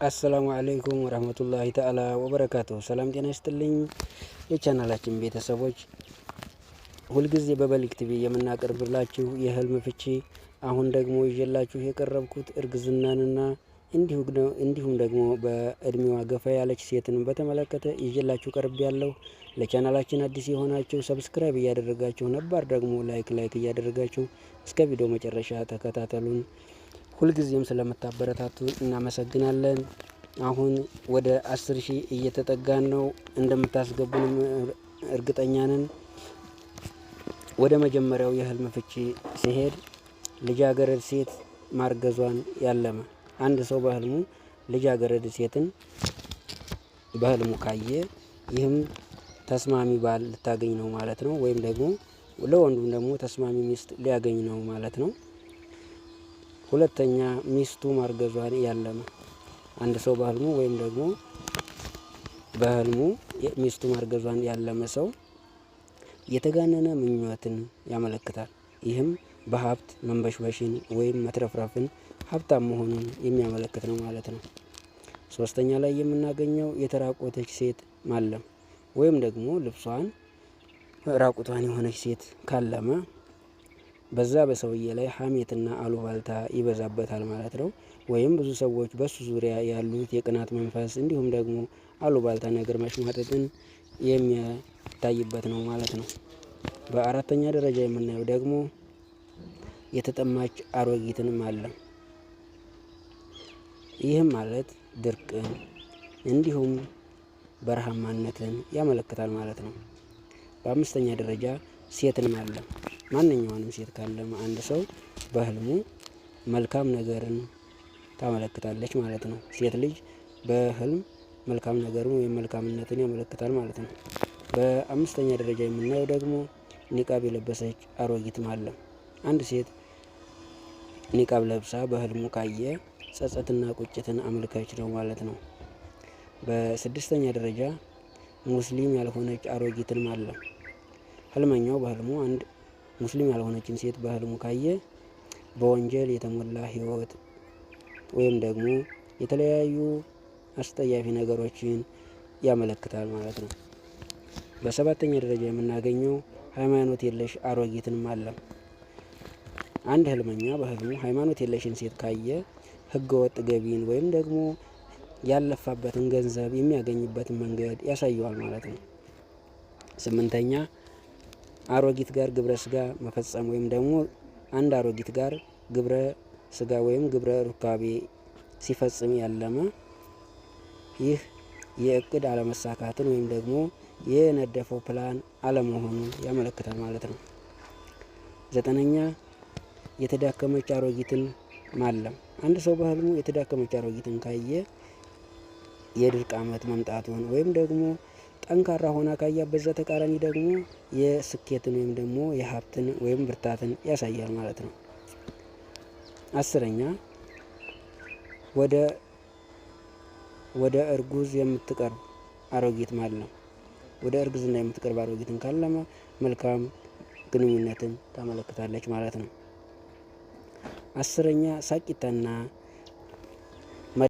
አሰላሙ አለይኩም ወራህመቱላሂ ተዓላ ወበረካቱ። ሰላም ጤና ይስጥልኝ የቻናላችን ቤተሰቦች፣ ሁልጊዜ በበልግ ቲቪ የምናቀርብላችሁ የህልም ፍቺ፣ አሁን ደግሞ ይዤላችሁ የቀረብኩት እርግዝናንና እንዲሁም ደግሞ በእድሜዋ ገፋ ያለች ሴትን በተመለከተ ይዤላችሁ ቀርብ ያለው። ለቻናላችን አዲስ የሆናችሁ ሰብስክራይብ እያደረጋችሁ፣ ነባር ደግሞ ላይክ እያደረጋችሁ እስከ ቪዲዮ መጨረሻ ተከታተሉን። ሁልጊዜም ስለምታበረታቱ እናመሰግናለን። አሁን ወደ 10,000 እየተጠጋን ነው። እንደምታስገቡንም እርግጠኛ ነን። ወደ መጀመሪያው የህልም ፍቺ ሲሄድ ልጃገረድ ሴት ማርገዟን ያለመ አንድ ሰው በህልሙ ልጃገረድ ሴትን በህልሙ ካየ ይህም ተስማሚ ባል ልታገኝ ነው ማለት ነው። ወይም ደግሞ ለወንዱም ደግሞ ተስማሚ ሚስት ሊያገኝ ነው ማለት ነው። ሁለተኛ ሚስቱ ማርገዟን ያለመ አንድ ሰው በህልሙ ወይም ደግሞ በህልሙ ሚስቱ ማርገዟን ያለመ ሰው የተጋነነ ምኞትን ያመለክታል። ይህም በሀብት መንበሽበሽን ወይም መትረፍረፍን፣ ሀብታም መሆኑን የሚያመለክት ነው ማለት ነው። ሶስተኛ ላይ የምናገኘው የተራቆተች ሴት ማለም ወይም ደግሞ ልብሷን ራቁቷን የሆነች ሴት ካለመ በዛ በሰውዬ ላይ ሀሜትና አሉባልታ ይበዛበታል ማለት ነው። ወይም ብዙ ሰዎች በሱ ዙሪያ ያሉት የቅናት መንፈስ እንዲሁም ደግሞ አሉባልታ ነገር መሽማጠጥን የሚታይበት ነው ማለት ነው። በአራተኛ ደረጃ የምናየው ደግሞ የተጠማች አሮጊትን ማለም። ይህም ማለት ድርቅን እንዲሁም በረሃማነትን ያመለክታል ማለት ነው። በአምስተኛ ደረጃ ሴትን ማለም። ማንኛውንም ሴት ካለመ አንድ ሰው በህልሙ መልካም ነገርን ታመለክታለች ማለት ነው። ሴት ልጅ በህልም መልካም ነገርን ወይም መልካምነትን ያመለክታል ማለት ነው። በአምስተኛ ደረጃ የምናየው ደግሞ ኒቃብ የለበሰች አሮጊት ማለም። አንድ ሴት ኒቃብ ለብሳ በህልሙ ካየ ጸጸትና ቁጭትን አመልካች ነው ማለት ነው። በስድስተኛ ደረጃ ሙስሊም ያልሆነች አሮጊትን ማለም። ህልመኛው በህልሙ አንድ ሙስሊም ያልሆነችን ሴት በህልሙ ካየ በወንጀል የተሞላ ህይወት ወይም ደግሞ የተለያዩ አስጠያፊ ነገሮችን ያመለክታል ማለት ነው። በሰባተኛ ደረጃ የምናገኘው ሃይማኖት የለሽ አሮጊትን ማለም። አንድ ህልመኛ በህልሙ ሃይማኖት የለሽን ሴት ካየ ህገወጥ ገቢን ወይም ደግሞ ያለፋበትን ገንዘብ የሚያገኝበትን መንገድ ያሳየዋል ማለት ነው። ስምንተኛ አሮጊት ጋር ግብረ ስጋ መፈጸም ወይም ደግሞ አንድ አሮጊት ጋር ግብረ ስጋ ወይም ግብረ ሩካቤ ሲፈጽም ያለመ ይህ የእቅድ አለመሳካትን ወይም ደግሞ የነደፈው ፕላን አለመሆኑን ያመለክታል ማለት ነው። ዘጠነኛ የተዳከመች አሮጊትን ማለም። አንድ ሰው በህልሙ የተዳከመች አሮጊትን ካየ የድርቅ ዓመት መምጣቱን ወይም ደግሞ ጠንካራ ሆና ካያ በዛ ተቃራኒ ደግሞ የስኬትን ወይም ደግሞ የሀብትን ወይም ብርታትን ያሳያል ማለት ነው። አስረኛ ወደ እርጉዝ የምትቀርብ አሮጊት ማለም። ወደ እርግዝና የምትቀርብ አሮጊትን ካለመ መልካም ግንኙነትን ታመለክታለች ማለት ነው። አስረኛ ሳቂታና